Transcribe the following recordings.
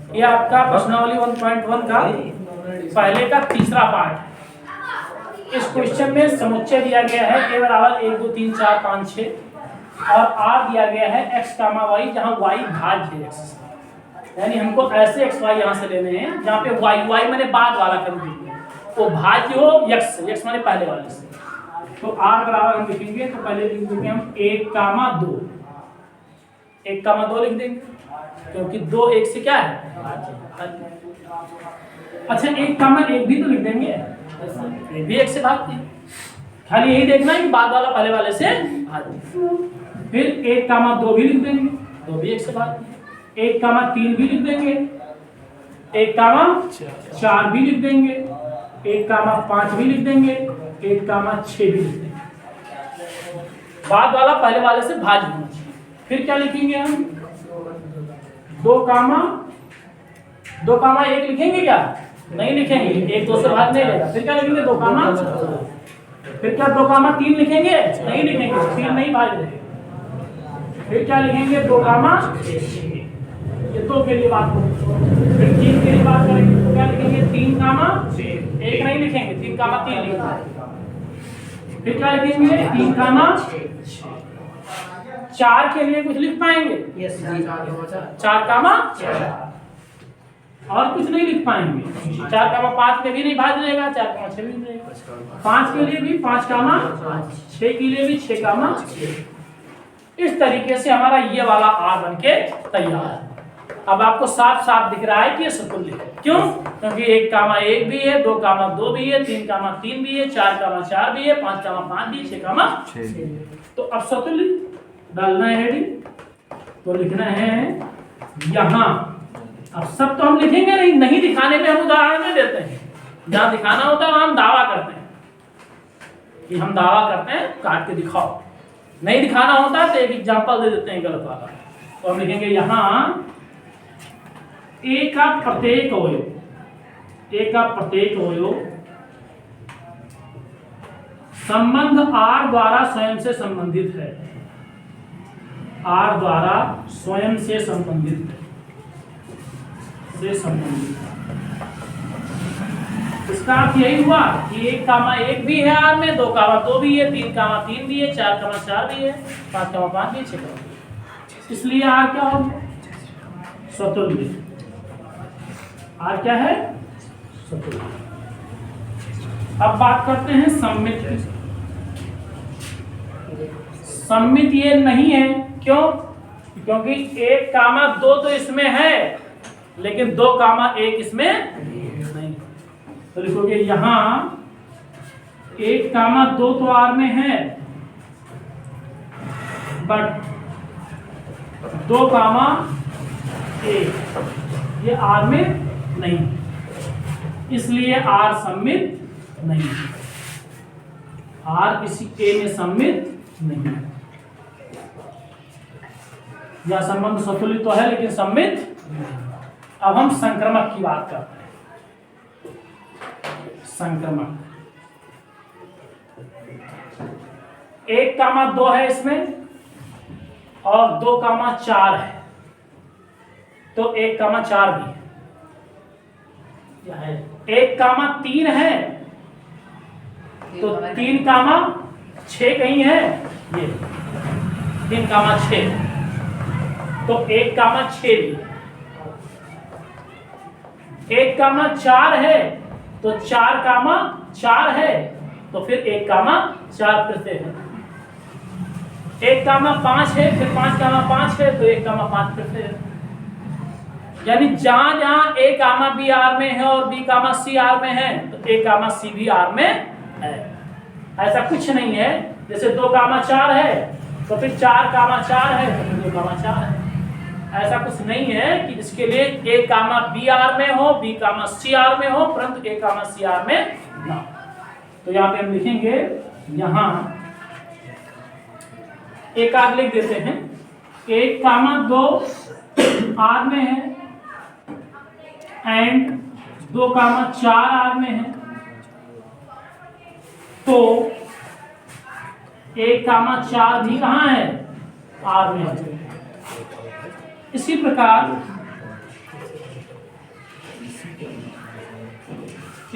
ये आपका प्रश्नावली 1.1 का पहले का तीसरा पार्ट है। इस क्वेश्चन में समुच्चय दिया गया है a बराबर 1 2 3 4 5 6 और r दिया गया है x, y, जहां y भाज्य है x, यानी हमको ऐसे x y यहां से लेने हैं जहां पे y मैंने बाद वाला कर दिया वो भाज्य हो x माने पहले वाले से। तो r बराबर हम लिखेंगे, तो पहले लिख देंगे हम 1, 2 1, 2 लिख देंगे क्योंकि 2 1 से क्या है भाज्य। अच्छा 1, 1 भी तो लिख देंगे, ये भी 1 से भागते हैं, खाली यही देखना है कि बाद वाला पहले वाले से भाज्य। फिर 1, 2 भी लिख देंगे, 2 भी 1 से भागते हैं। 1, 3 भी लिख देंगे, 1, 4 भी लिख देंगे, 1, 5 भी लिख देंगे, 1, 6 भी लिख देंगे। बाद वाला पहले वाले से भाज्य होना चाहिए। फिर क्या लिखेंगे हम 2, 1 लिखेंगे क्या? नहीं लिखेंगे, 1 2 से भाग नहीं लेगा। फिर क्या लिखेंगे 2, फिर क्या 2, 3 लिखेंगे? नहीं लिखेंगे, 3 नहीं भाग रहे। फिर क्या लिखेंगे 2, 6 ये 2 के लिए बात करेंगे। फिर 3 के लिए बात करेंगे तो क्या लिखेंगे 3, 6 1 नहीं लिखेंगे, 3, 3 लिखेंगे। फिर क्या लिखेंगे 3, 6 4 के लिए कुछ लिख पाएंगे? 4, और कुछ नहीं लिख पाएंगे। 4, 5 में भी नहीं भाग रहेगा, 4, 6 भी नहीं रहेगा। 5 के लिए भी 5, 6 के लिए भी 6, इस तरीके से हमारा ये वाला R बन के तैयार है। अब आपको साफ साफ दिख रहा है कि ये समतुल्य है। क्यों? क्योंकि 1, 1 भी है, 2, 2 भी है, 3, 3 भी है, 4, 4 भी है, 5, 5 भी है, 6, तो अब समतुल्य डालना है हेडिंग, तो लिखना है यहाँ। अब सब तो हम लिखेंगे नहीं दिखाने में हम उदाहरण में देते हैं, जहां दिखाना होता है हम दावा करते हैं कि हम दावा करते हैं काट के दिखाओ। नहीं दिखाना होता है तो एक एग्जांपल दे देते हैं गलत वाला। तो हम लिखेंगे यहाँ A का प्रत्येक अवयव संबंध R द्वारा स्वयं से संबंधित है, R द्वारा स्वयं से संबंधित है, इसका अर्थ यही हुआ कि 1, 1 भी है R में, 2, 2 भी है, 3, 3 भी है, 4, 4 भी है, 5, 5 भी है, 6, इसलिए R क्या हो गया? स्वतुल्य। R क्या है? स्वतुल्य। अब बात करते हैं सममित की। सममित ये नहीं है, क्यों? क्योंकि 1, 2 तो इसमें है लेकिन 2, 1 इसमें नहीं। तो लिखोगे यहाँ 1, 2 तो R में है, बट 2, 1 ये R में नहीं, इसलिए R सममित नहीं, R किसी A में सममित नहीं। यह संबंध स्वतुल्य तो है लेकिन सममित। अब हम संक्रमक की बात करते हैं। संक्रमक 1, 2 है इसमें और 2, 4 है, तो 1, 4 भी है। 1, 3 है तो 3, 6 कहीं है, ये 3, 6 तो 1, 6 भी। 1, 4 है तो 4, 4 है, तो फिर 1, 4 फिर से है। 1, 5 है, फिर 5, 5 है, तो 1, 5 फिर से है। यानी जहां जहां A, B R में है और B, C R में है, तो A, C भी R में है। ऐसा कुछ नहीं है जैसे 2, 4 है तो फिर 4, 4 है तो फिर 2, 4 है। ऐसा कुछ नहीं है कि इसके लिए A, B R में हो, B, C R में हो, परंतु A, C R में ना। तो यहाँ पे हम लिखेंगे, यहाँ एक आग लिख देते हैं, 1, 2 R में है एंड 2, 4 R में है, तो 1, 4 भी कहाँ है? R में है। इसी प्रकार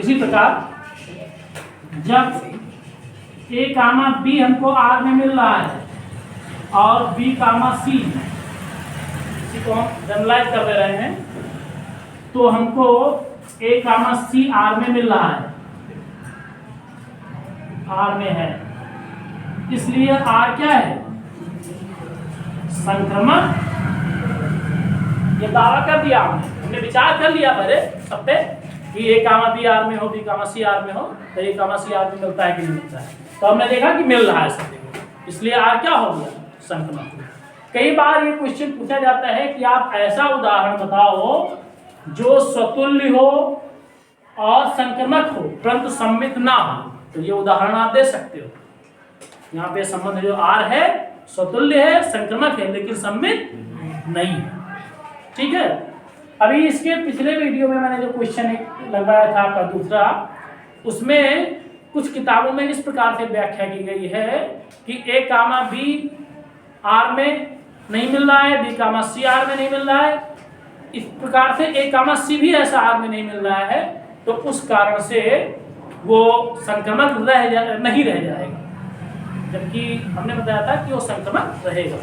इसी प्रकार जब A कामा B हमको R में मिल रहा है और B कामा C, इसी को हम जनरलाइज कर दे रहे हैं, तो हमको A कामा C R में मिल रहा है, R में है, इसलिए R क्या है? संक्रमण। ये दावा कर दिया हमने विचार कर लिया पहले सब पे कि A कामा B R में हो, B कामा C R में हो, तो A कामा C R में मिलता है कि नहीं मिलता है, तो हमने देखा कि मिल रहा है सब, इसलिए R क्या हो गया? संक्रमण। कई बार ये क्वेश्चन पूछा जाता है कि आप ऐसा उदाहरण बताओ जो स्वतुल्य हो और संक्रमक हो परंतु सममित ना हो, तो ये उदाहरण आप दे सकते हो। यहाँ पे संबंध जो R है स्वतुल्य है, संक्रमक है, लेकिन सममित नहीं है। ठीक है। अभी इसके पिछले वीडियो में मैंने जो क्वेश्चन लगाया था आपका दूसरा, उसमें कुछ किताबों में इस प्रकार से व्याख्या की गई है कि A कामा B R में नहीं मिल रहा है, B कामा C R में नहीं मिल रहा है, इस प्रकार से A कामा C भी ऐसा R में नहीं मिल रहा है, तो उस कारण से वो संक्रमक नहीं रह जाएगा, जबकि हमने बताया था कि वो संक्रमक रहेगा।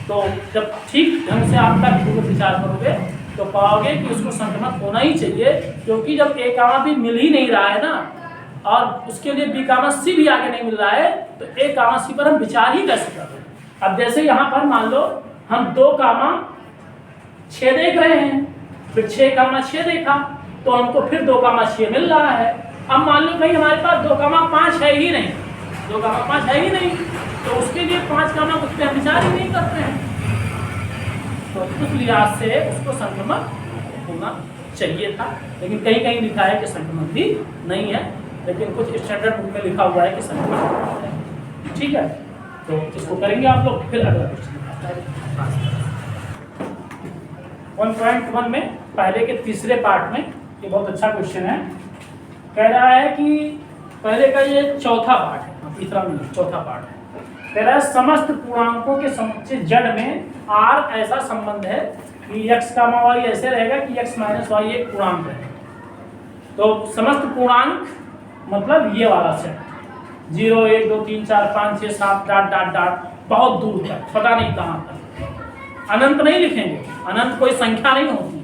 तो जब ठीक ढंग से आप तक विचार करोगे तो पाओगे कि उसको संक्रमक होना ही चाहिए, क्योंकि जब A कामा B मिल ही नहीं रहा है ना, और उसके लिए B कामा C भी आगे नहीं मिल रहा है, तो A कामा C पर हम विचार ही कैसे कर रहे हैं। अब जैसे यहाँ पर मान लो हम 2 कामा 6 देख रहे हैं, फिर 6 कामा 6 देखा, तो हमको फिर 2 कामा 6 मिल रहा है। अब मान लो कहीं हमारे पास 2 कामा 5 है ही नहीं, 2 कामा 5 है ही नहीं, तो उसके लिए 5 कामा कुछ पे हम विचार ही नहीं करते हैं, तो उस लिहाज से उसको संक्रमण होना चाहिए था, लेकिन कहीं कहीं लिखा है कि संक्रमण भी नहीं है, लेकिन कुछ स्टैंडर्ड बुक में लिखा हुआ है कि संक्रमण है। ठीक है, तो इसको करेंगे आप लोग। फिर अगला क्वेश्चन 1.1 में पहले के तीसरे पार्ट में, ये बहुत अच्छा क्वेश्चन है। कह रहा है कि पहले का ये चौथा पार्ट है, तीसरा नहीं चौथा पार्ट है। कह रहा है समस्त पूर्णांकों के समुच्चय जड़ में R ऐसा संबंध है कि x कामा y ऐसे रहेगा कि x माइनस y एक पूर्णांक है। तो समस्त पूर्णांक मतलब ये वाला सेट 0 1 2 3 4 5 6 7 डॉट डॉट डॉट बहुत दूर तक, पता नहीं कहाँ तक, अनंत नहीं लिखेंगे, अनंत कोई संख्या नहीं होती,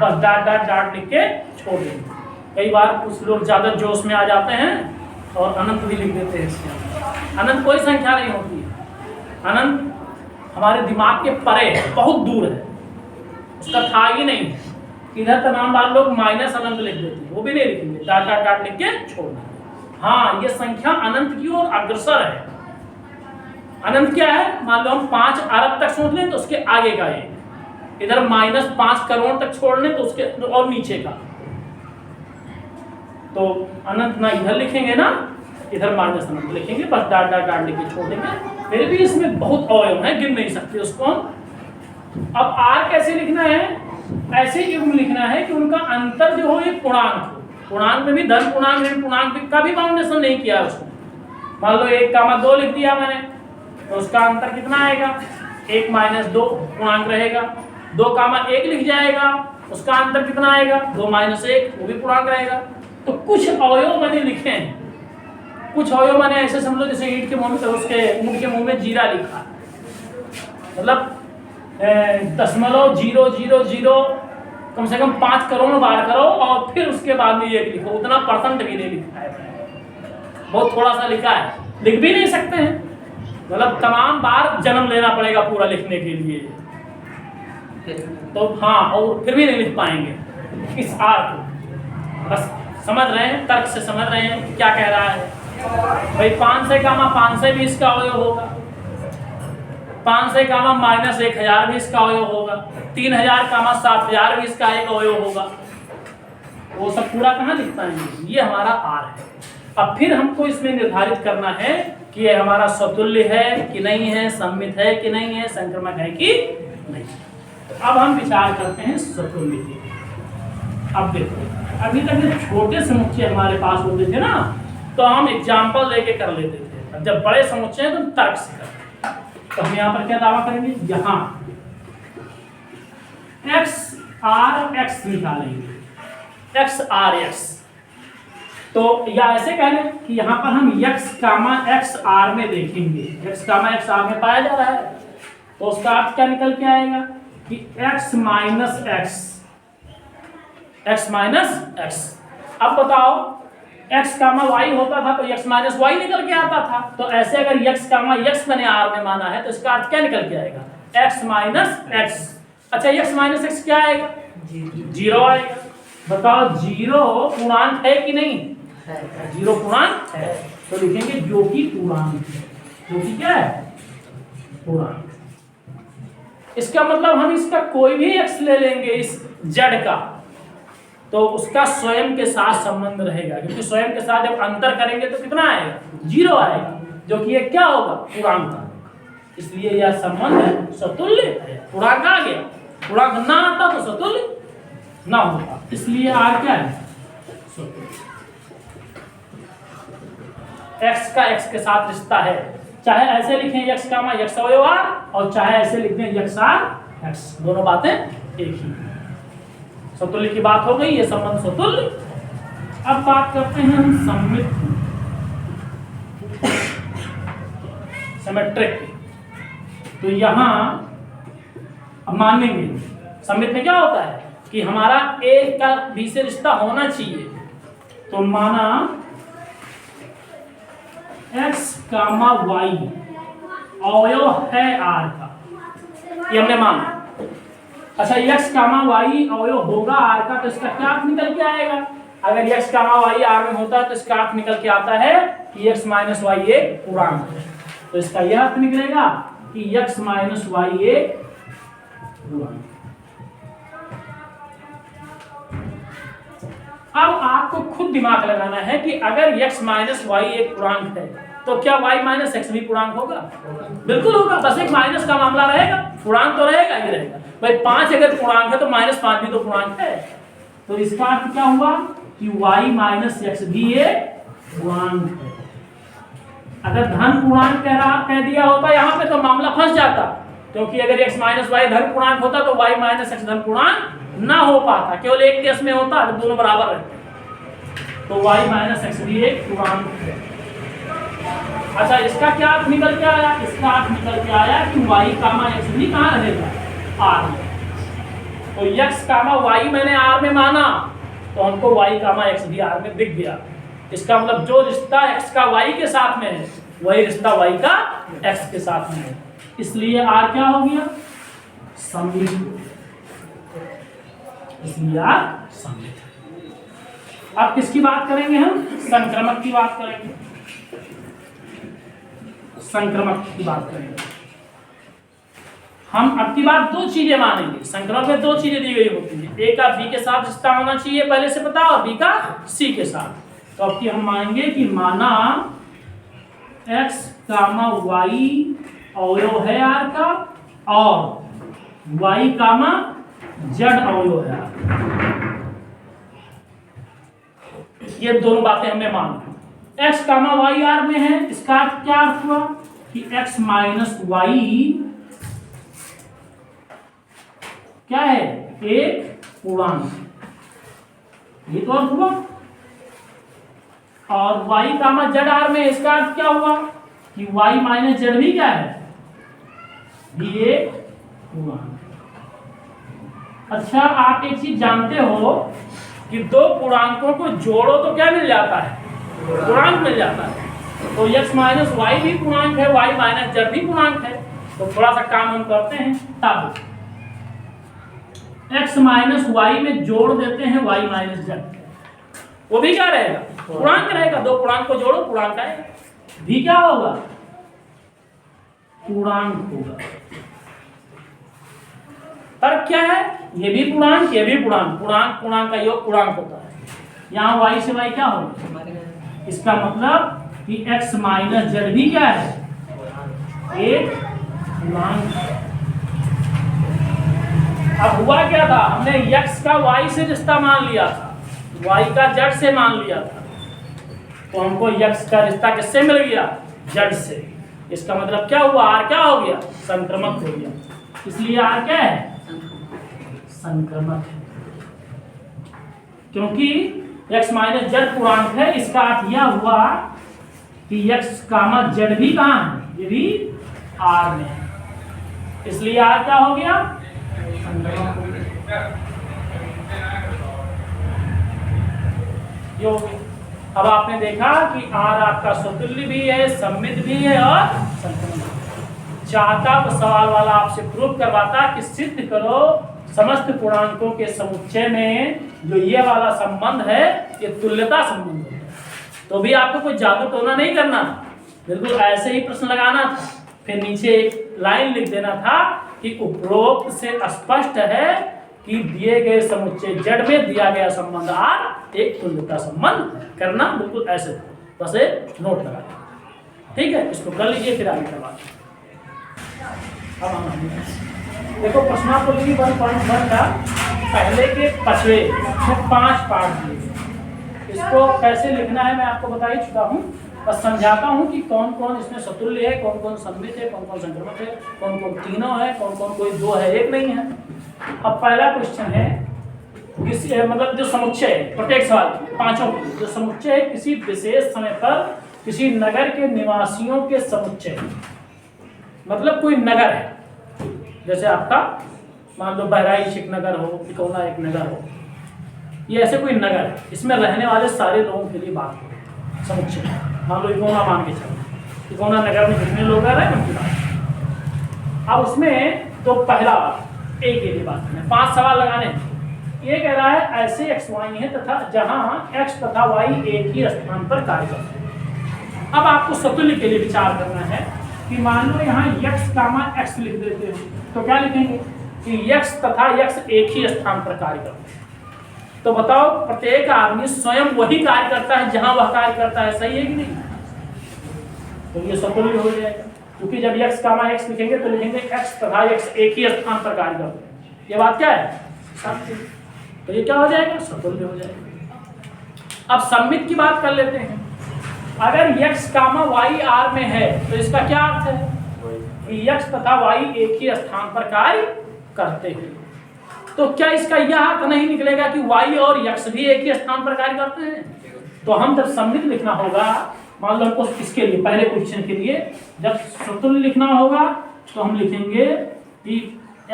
बस डॉट डॉट डॉट लिख के छोड़ देंगे। कई बार कुछ लोग ज़्यादा जोश में आ जाते हैं और अनंत भी लिख देते हैं इसमें। अनंत कोई संख्या नहीं होती है, अनंत हमारे दिमाग के परे है, बहुत दूर है, उसका था ही नहीं है। इधर तमाम बार लोग माइनस अनंत लिख देते हैं, वो भी नहीं लिखेंगे, डॉट डॉट डॉट लिख के छोड़ देंगे। हाँ, ये संख्या अनंत की ओर अग्रसर है। अनंत क्या है? मान लो हम 5 अरब तक सोच लें तो उसके आगे का है, इधर -5 करोड़ तक छोड़ लें तो उसके और नीचे का, तो अनंत ना इधर लिखेंगे ना इधर माइनस अनंत लिखेंगे, बस डॉट डॉट डॉट लिख के छोड़ देंगे। फिर भी इसमें बहुत अवयव है, गिन नहीं सकते उसको हम। अब R कैसे लिखना है? ऐसे युग्म लिखना है कि उनका अंतर जो हो ये पूर्णांक हो। पूर्णांक में भी धन पूर्णांक ऋण पूर्णांक का भी बाउंडेशन नहीं किया उसको। मान लो 1 कामा 2 लिख दिया मैंने, तो उसका अंतर कितना आएगा? 1 माइनस 2 पूर्णांक रहेगा। 2 कामा 1 लिख जाएगा, उसका अंतर कितना आएगा? 2 माइनस 1, वो भी पूर्णांक रहेगा। तो कुछ अवयव मैंने लिखे हैं, कुछ अवयव मैंने ऐसे समझो जैसे ईंट के मुंह में, उसके ऊँट के मुंह में जीरा लिखा, मतलब 0.000 कम से कम 5 करोड़ बार करो और फिर उसके बाद में ये लिखो, उतना परसेंट भी नहीं लिखा है, बहुत थोड़ा सा लिखा है, लिख भी नहीं सकते हैं, मतलब तमाम बार जन्म लेना पड़ेगा पूरा लिखने के लिए, तो हाँ, और फिर भी नहीं लिख पाएंगे इस R को। बस समझ रहे हैं, तर्क से समझ रहे हैं क्या कह रहा है भाई। 500 कामा 500 भी इसका अवयव होगा, 500 कामा माइनस 1000 भी इसका अवयव होगा, 3000 कामा 7000 भी इसका एक अवयव होगा। वो सब पूरा कहाँ लिख पाएंगे? ये हमारा R है। अब फिर हमको इसमें निर्धारित करना है कि ये हमारा स्वतुल्य है कि नहीं है, सममित है कि नहीं है, संक्रमक है कि नहीं। तो अब हम विचार करते हैं स्वतुल्य की। अब देखो, अभी तक जो छोटे समुच्चय हमारे पास होते थे ना, तो हम एग्जाम्पल लेके कर लेते थे। अब जब बड़े समुच्चय हैं तो तर्क से करते हैं। तो हम यहाँ पर क्या दावा करेंगे? यहाँ x r x निकालेंगे, x r x, तो या ऐसे कह लें कि यहाँ पर हम x कामा x r में देखेंगे, x कामा x r में पाया जा रहा है, तो उसका अर्थ क्या निकल के आएगा कि x माइनस x। अब बताओ x कामा y होता था तो x माइनस y निकल के आता था, तो ऐसे अगर x कामा x मैंने r में माना है तो इसका अर्थ क्या निकल के आएगा, x माइनस x। अच्छा x माइनस x क्या आएगा, 0 आएगा। बताओ 0 पूर्णांक है कि नहीं, 0 पूर्णांक है, तो लिखेंगे जो कि पूर्णांक है, जो कि क्या है, पूर्णांक। इसका मतलब हम इसका कोई भी x ले लेंगे इस जड़ का, तो उसका स्वयं के साथ संबंध रहेगा, क्योंकि स्वयं के साथ जब अंतर करेंगे तो कितना आएगा, 0 आएगा, जो कि ये क्या होगा, पूर्णांक का। इसलिए यह संबंध सतुल्य है। पूर्णांक आ गया, पूर्णांक ना आता तो सतुल्य ना होता, इसलिए आर क्या है, सतुल्य। x का x के साथ रिश्ता है, चाहे ऐसे लिखें x कामा x अवयव r, और चाहे ऐसे लिखें x r x, दोनों बातें एक ही। सतुल्य की बात हो गई, ये संबंध सतुल्य। अब बात करते हैं हम सममित, सिमेट्रिक। तो यहाँ अब मानेंगे सममित में क्या होता है कि हमारा a का b से रिश्ता होना चाहिए, तो माना x कामा y अवयव है r का, ये हमने माना। अच्छा x कामा y अवयव होगा r का, तो इसका क्या अर्थ निकल के आएगा, अगर x कामा y r में होता है तो इसका अर्थ निकल के आता है कि x माइनस y एक पूर्णांक है, तो इसका यह अर्थ निकलेगा कि x माइनस y एक पूर्णांक। अब आपको खुद दिमाग लगाना है कि अगर x माइनस y एक पूर्णांक है तो क्या y माइनस x भी पूर्णांक होगा, बिल्कुल होगा, बस एक माइनस का मामला रहेगा, पूर्णांक तो रहेगा ही रहेगा। भाई 5 अगर पूर्णांक है तो -5 भी तो पूर्णांक है, तो इसका अर्थ क्या हुआ कि y माइनस x भी एक पूर्णांक है। अगर धन पूर्णांक कह दिया होता यहाँ पे तो मामला फंस जाता, क्योंकि अगर x माइनस y धन पूर्णांक होता तो y माइनस x धन पूर्णांक ना हो पाता, केवल एक केस में होता जब दोनों बराबर रहते, तो y माइनस x भी एक पूर्णांक है। अच्छा इसका क्या अर्थ निकल के आया, इसका अर्थ निकल के आया कि y कामा x भी कहाँ रहेगा, r में। तो x कामा y मैंने r में माना तो हमको y कामा x भी r में दिख गया। इसका मतलब जो रिश्ता x का y के साथ में है वही रिश्ता y का x के साथ में है, इसलिए r क्या हो गया, सममित। इसलिए r सममित। अब किसकी बात करेंगे हम, संक्रमक की बात करेंगे, संक्रमक की बात करेंगे हम। अब की बात दो चीजें मानेंगे, संक्रमक में दो चीजें दी गई होती हैं, ए का बी के साथ रिश्ता होना चाहिए पहले से पता, और बी का सी के साथ। तो अब की हम मानेंगे कि माना x कामा y अवयव है r का, और y कामा z अवयव है r, ये दोनों बातें हमें मान ली। x कामा y r में है, इसका अर्थ क्या अर्थ हुआ कि x माइनस y क्या है, एक पूर्णांक, ये तो अर्थ हुआ। और y कामा z r में इसका अर्थ क्या हुआ कि y माइनस z भी क्या है, भी एक पूर्णांक। अच्छा आप एक चीज जानते हो कि दो पूर्णांकों को जोड़ो तो क्या मिल जाता है, पूर्णांक मिल जाता है। तो x माइनस y भी पूर्णांक है, y माइनस z भी पूर्णांक है। तो थोड़ा सा काम हम करते हैं, तब x माइनस y में जोड़ देते हैं y माइनस z, वो भी क्या रहेगा, पूर्णांक रहेगा। दो पूर्णांक को जोड़ो पूर्णांक आएगा, भी क्या होगा, पूर्णांक होगा। तर्क क्या है, ये भी पूर्णांक ये भी पूर्णांक, पूर्णांक पूर्णांक का योग पूर्णांक होता है। यहाँ y से y क्या होगा, इसका मतलब कि x माइनस z भी क्या है, एक पूर्णांक है। अब हुआ क्या था, हमने x का y से रिश्ता मान लिया था, y का z से मान लिया था, तो हमको x का रिश्ता किससे मिल गया, z से। इसका मतलब क्या हुआ, r क्या हो गया, संक्रमक हो गया। इसलिए r क्या है, संक्रमक है, क्योंकि x माइनस जेड पूर्णांक है, इसका अर्थ यह हुआ कि x कामा जेड भी कहाँ है, ये भी R में है, इसलिए R क्या हो गया, ये हो गया। अब आपने देखा कि R आपका स्वतुल्य भी है, सममित भी है और संक्रमण। चाहता तो सवाल वाला आपसे प्रूव करवाता कि सिद्ध करो समस्त पूर्णांकों के समुच्चय में जो ये वाला संबंध है ये तुल्यता संबंध है, तो भी आपको कोई जादू टोना नहीं करना, बिल्कुल ऐसे ही प्रश्न लगाना था, फिर नीचे एक लाइन लिख देना था कि उपरोक्त से स्पष्ट है कि दिए गए समुच्चय जड़ में दिया गया संबंध R एक तुल्यता संबंध करना, बिल्कुल ऐसे बस नोट लगा दें। ठीक है, इसको कर लीजिए, फिर आगे करवा देखो प्रश्नावली 1.1 का पहले के पछवे 5 पार्ट दिए, इसको कैसे लिखना है मैं आपको बता ही चुका हूँ, बस समझाता हूँ कि कौन कौन इसमें सतुल्य है, कौन कौन सममित है, कौन कौन संक्रमक है, कौन कौन तीनों है, कौन कौन कोई दो है एक नहीं है। अब पहला क्वेश्चन है किसी मतलब जो समुच्चय है, प्रत्येक सवाल पांचों के जो समुच्चय है किसी विशेष समय पर किसी नगर के निवासियों के समुच्चय, मतलब कोई नगर है, जैसे आपका मान लो बहराइच एक नगर हो, तिकोना एक नगर हो, ये ऐसे कोई नगर है, इसमें रहने वाले सारे लोगों के लिए बात हो समुच्चय। मान लो इकोना मान के चलो, इकोना नगर में जितने लोग रह रहे हैं उनकी बात। अब उसमें तो पहला ए के लिए बात करना, 5 सवाल लगाने हैं। ये कह रहा है ऐसे एक्स वाई है तथा जहां एक्स तथा वाई एक ही स्थान पर कार्य करते हैं। अब आपको सतुल्य के लिए विचार करना है कि मान लो यहाँ x कामा x लिख देते हो तो क्या लिखेंगे कि x तथा x एक ही स्थान पर कार्य करते हैं। तो बताओ प्रत्येक आदमी स्वयं वही कार्य करता है जहां वह कार्य करता है, सही है कि नहीं? तो ये सतुल्य हो जाएगा, क्योंकि जब x कामा x लिखेंगे तो लिखेंगे x तथा x एक ही स्थान पर कार्य करते हैं। ये बात क्या है? सत्य। तो ये क्या हो जाएगा? सतुल्य हो जाएगा। अब सममित की बात कर लेते हैं। अगर x कामा y R में है तो इसका क्या अर्थ है कि x तथा y एक ही स्थान पर कार्य करते हैं। तो क्या इसका यह अर्थ नहीं निकलेगा कि y और x भी एक ही स्थान पर कार्य करते हैं? तो हम जब सममित लिखना होगा, मान लो हमको इसके लिए पहले क्वेश्चन के लिए जब सतुल्य लिखना होगा तो हम लिखेंगे कि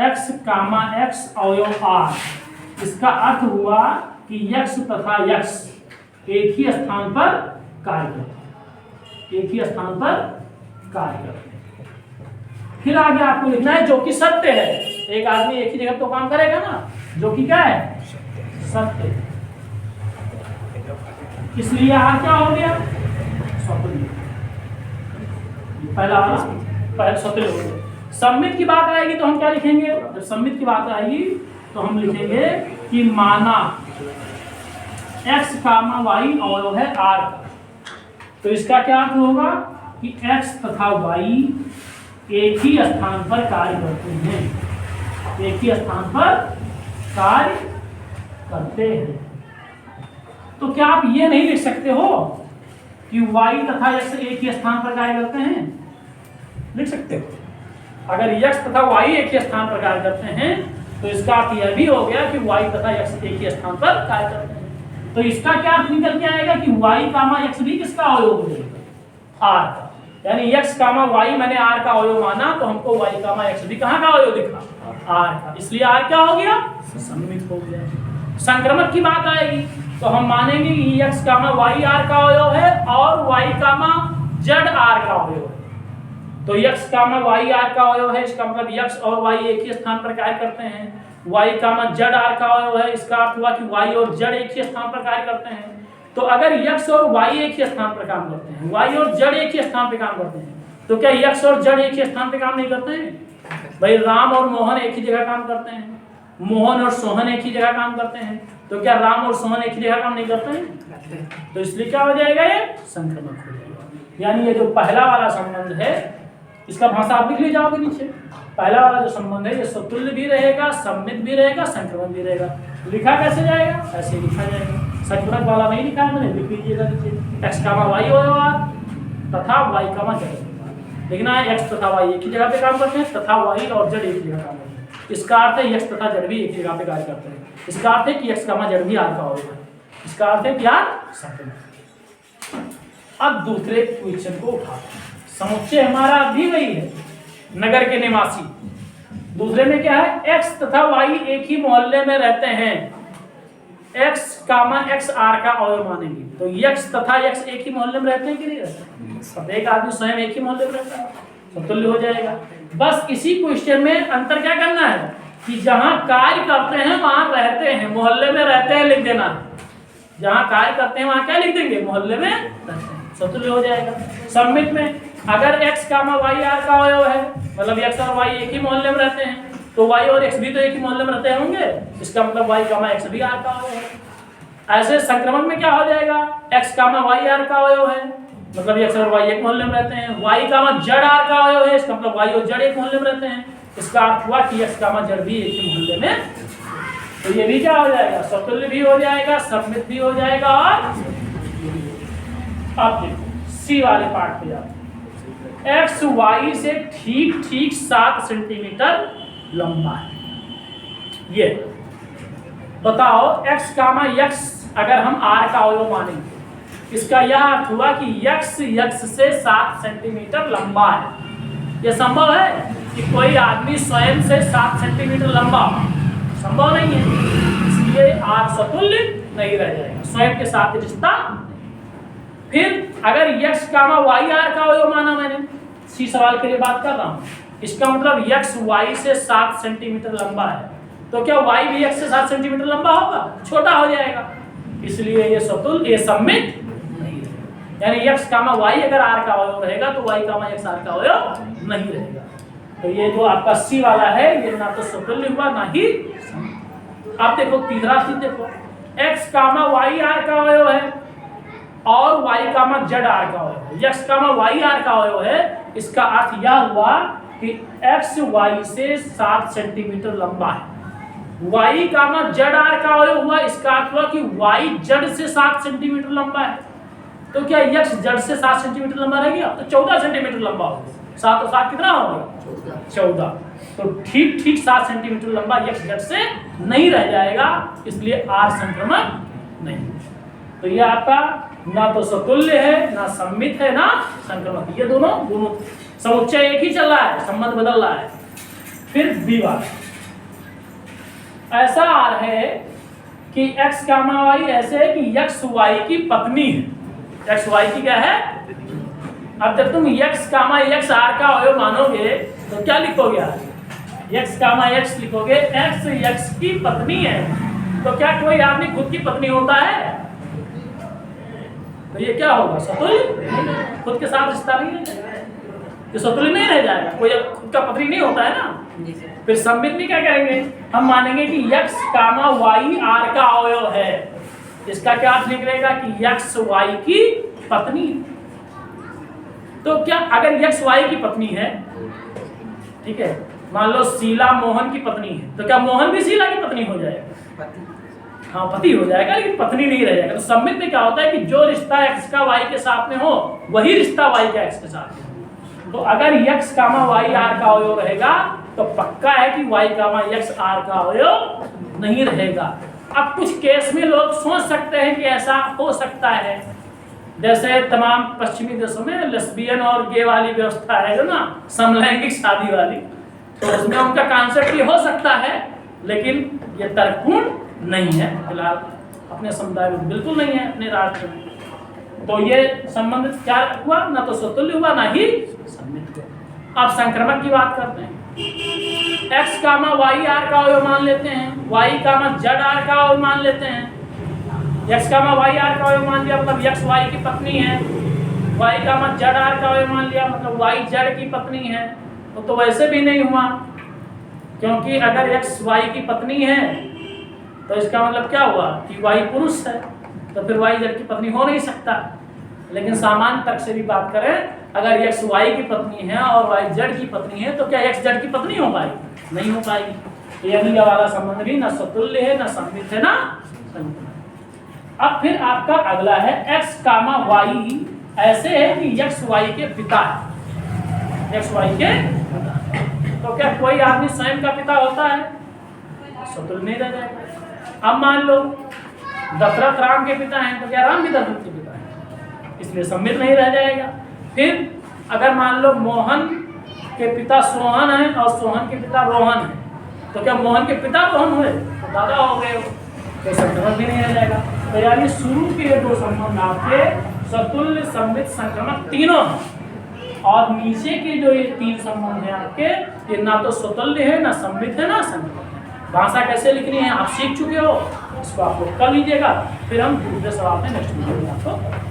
x कामा x अवयव R, इसका अर्थ हुआ कि x तथा x एक ही स्थान पर कार्य करते हैं, एक ही स्थान पर कार्य करते हैं। फिर आगे आपको लिखना है जो कि सत्य है। एक आदमी एक ही जगह तो काम करेगा ना, जो कि क्या है? सत्य। इसलिए R क्या हो गया? सतुल्य। पहला सतुल्य हो गया। सममित की बात आएगी तो हम क्या लिखेंगे? जब सममित की बात आएगी तो हम लिखेंगे कि माना x कामा y अवयव है R का, तो इसका क्या अर्थ होगा कि x तथा y एक ही स्थान पर कार्य करते हैं, एक ही स्थान पर कार्य करते हैं। तो क्या आप ये नहीं लिख सकते हो कि y तथा x एक ही स्थान पर कार्य करते हैं? लिख सकते हो। अगर x तथा y एक ही स्थान पर कार्य करते हैं तो इसका अर्थ यह भी हो गया कि y तथा x एक ही स्थान पर कार्य करते हैं। तो इसका क्या अर्थ निकल के आएगा कि y कामा x भी किसका अवयव हो जाएगा? R का। यानी x कामा y मैंने R का अवयव माना तो हमको y कामा x भी कहाँ का अवयव दिखा? R का। इसलिए R क्या हो गया? सममित हो गया। संक्रमक की बात आएगी तो हम मानेंगे कि x कामा y R का अवयव है और y कामा z R का अवयव है। तो x कामा y R का अवयव है, इसका मतलब x और y एक ही स्थान पर कार्य करते हैं। y कामा z R का अवयव है, इसका अर्थ हुआ कि y और z एक ही स्थान पर कार्य करते हैं। तो अगर x और y एक ही स्थान पर काम करते हैं, y और z एक ही स्थान पर काम करते हैं, तो क्या x और z एक ही स्थान पर काम नहीं करते हैं? भाई राम और मोहन एक ही जगह काम करते हैं, मोहन और सोहन एक ही जगह काम करते हैं, तो क्या राम और सोहन एक ही जगह काम नहीं करते हैं? तो इसलिए क्या हो जाएगा? ये संक्रमक हो जाएगा। यानी ये जो पहला वाला संबंध है इसका भाषा आप लिख ले जाओगे नीचे। पहला वाला जो संबंध है ये सतुल्य भी रहेगा, सममित भी रहेगा, संक्रमण भी रहेगा। लिखा कैसे जाएगा? ऐसे लिखा जाएगा। संक्रमक वाला नहीं लिखा है मैंने, लिख लीजिएगा नीचे। x कामा y होगा तथा y कामा z। लिखना है x तथा y एक ही जगह पे काम करते हैं तथा y और z एक ही जगह काम करते हैं। इसका अर्थ है x तथा z भी एक जगह पे कार्य करते हैं। इसका अर्थ है कि x कामा z भी R का अवयव है। इसका अर्थ है क्या संक्रमण। अब दूसरे क्वेश्चन को उठाते हैं। समुच्चय हमारा भी वही है, नगर के निवासी। दूसरे में क्या है, x तथा y एक ही मोहल्ले में रहते हैं, x कामा x r का अवयव मानेंगे। तो x तथा x एक ही मोहल्ले में रहते हैं कि नहीं रहते? सब एक आदमी स्वयं एक ही मोहल्ले में रहता है, समतुल्य हो जाएगा। बस इसी क्वेश्चन में अंतर क्या करना है कि जहां कार्य करते हैं वहां रहते हैं, मोहल्ले में रहते हैं लिख देना है। जहां कार्य करते हैं वहां क्या लिख देंगे, मोहल्ले में रहते हैं, समतुल्य हो जाएगा। सम्मित में अगर x कामा y r का अवयव है, मतलब x और y एक ही मोहल्ले में रहते हैं, तो y और x भी तो एक ही मोहल्ले में रहते होंगे, इसका मतलब y कामा x भी r का अवयव है। ऐसे संक्रमण में क्या हो जाएगा, x कामा y r का अवयव है, मतलब x और y एक मोहल्ले में रहते हैं, y कामा z r का अवयव है, इसका मतलब y और z एक मोहल्ले में रहते हैं। इसका अर्थ हुआ कि x कामा z भी एक ही मोहल्ले में, तो ये भी क्या हो जाएगा, समतुल्य भी हो जाएगा, सम्मित भी हो जाएगा। और अब देखो सी वाले पार्ट पे जाते हैं। x y से ठीक ठीक 7 सेंटीमीटर लंबा है। ये बताओ x कामा x अगर हम r का अवयव मानेंगे, इसका यह अर्थ हुआ कि x से 7 सेंटीमीटर लंबा है। यह संभव है कि कोई आदमी स्वयं से 7 सेंटीमीटर लंबा, संभव नहीं है, इसलिए r समतुल्य नहीं रह जाएगा, स्वयं के साथ रिश्ता। फिर अगर x कामा y r का अवयव माना मैंने, सी सवाल के लिए बात कर रहा हूँ, इसका मतलब x y से 7 सेंटीमीटर लंबा है, तो क्या y भी x से 7 सेंटीमीटर लंबा होगा, छोटा हो जाएगा, इसलिए ये समतुल्य, ये सम्मित नहीं रहेगा। यानी x कामा y अगर r का अवयव रहेगा तो y कामा x r का अवयव नहीं रहेगा। तो ये जो आपका सी वाला है ये ना तो समतुल्य हुआ ना ही। अब देखो तीसरा चीज देखो, x कामा y r का अवयव है और y कामा z r का अवयव है, x कामा y r का अवयव है, इसका अर्थ यह हुआ कि x y से 7 सेंटीमीटर लंबा है, y कामा z r का अवयव हुआ, इसका अर्थ हुआ कि y z से 7 सेंटीमीटर लंबा है। तो क्या x z से 7 सेंटीमीटर लंबा रह गया, तो 14 सेंटीमीटर लंबा हो गया। 7 और 7 कितना हो गया, 14। तो ठीक ठीक 7 सेंटीमीटर लंबा x z से नहीं रह जाएगा, इसलिए r संक्रमण नहीं। तो ये आपका ना तो समतुल्य है, ना सम्मित है, ना संक्रमण, ये दोनों समुच्चय एक ही चल रहा है, संबंध बदल रहा है। फिर बी वाला ऐसा r है कि x कामा y ऐसे है कि x y की पत्नी है, x y की क्या है। अब जब तुम x कामा x r का अवयव मानोगे तो क्या लिखोगे, x कामा x लिखोगे, x की पत्नी है, तो क्या कोई आदमी खुद की पत्नी होता है, तो ये क्या होगा, समतुल्य, खुद के साथ रिश्ता नहीं है, ये समतुल्य नहीं रह जाएगा, कोई खुद का पत्नी नहीं होता है ना। फिर सम्मित में क्या करेंगे, हम मानेंगे कि x कामा y r का अवयव है, इसका क्या अर्थ निकलेगा कि x y की पत्नी। तो क्या अगर x y की पत्नी है, ठीक है, मान लो शीला मोहन की पत्नी है, तो क्या मोहन भी शीला की पत्नी हो जाएगा, हाँ पति हो जाएगा, लेकिन पत्नी नहीं रह जाएगा। तो सम्मित में क्या होता है कि जो रिश्ता x का y के साथ में हो वही रिश्ता y का x के साथ में। तो अगर x कामा y r का अवयव रहेगा तो पक्का है कि y कामा x r का अवयव नहीं रहेगा। अब कुछ केस में लोग सोच सकते हैं कि ऐसा हो सकता है, जैसे तमाम पश्चिमी देशों में लेस्बियन और गे वाली व्यवस्था है जो ना, समलैंगिक शादी वाली, तो उसमें उनका कॉन्सेप्ट ये हो सकता है, लेकिन ये तर्कपूर्ण नहीं है फिलहाल अपने समुदाय में, बिल्कुल नहीं है अपने राष्ट्र में। तो ये संबंध क्या हुआ, ना तो समतुल्य हुआ ना ही सम्मित हुआ। अब संक्रमण की बात करते हैं, x कामा y r का अवयव मान लेते हैं, y कामा z r का अवयव मान लेते हैं। x कामा y r का अवयव मान लिया मतलब x y की पत्नी है, y कामा z r का अवयव मान लिया मतलब y z की पत्नी है। तो वैसे भी नहीं हुआ, क्योंकि अगर x y की पत्नी है तो इसका मतलब क्या हुआ कि y पुरुष है, तो फिर y z की पत्नी हो नहीं सकता। लेकिन सामान्य तर्क से भी बात करें, अगर x y की पत्नी है और y z की पत्नी है, तो क्या x z की पत्नी हो पाएगी, नहीं हो पाएगी। तो यह वाला संबंध भी न समतुल्य है, न सम्मित है, ना संयुक्त। अब फिर आपका अगला है x कामा y ऐसे है कि x y के पिता है, x y के पिता। तो क्या कोई आदमी स्वयं का पिता होता है, समतुल्य नहीं रह जाएगा। अब मान लो दशरथ राम के पिता हैं, तो क्या राम भी दशरथ के पिता हैं, इसलिए सम्मित नहीं रह जाएगा। फिर अगर मान लो मोहन के पिता सोहन हैं और सोहन के पिता रोहन हैं, तो क्या मोहन के पिता रोहन हुए, तो दादा हो गए, तो संक्रमण भी नहीं रह जाएगा। तो यानी शुरू के दो संबंध आपके सतुल्य, सम्मित, संक्रमक तीनों हैं, और नीचे के जो ये तीन संबंध हैं आपके, ये ना तो स्वतुल्य है, ना सम्मित है, ना संक्रमक है। भाषा कैसे लिखनी है आप सीख चुके हो, इसको आप लोग कर लीजिएगा, फिर हम दूसरे सवाल में नेक्स्ट वीडियो में आपको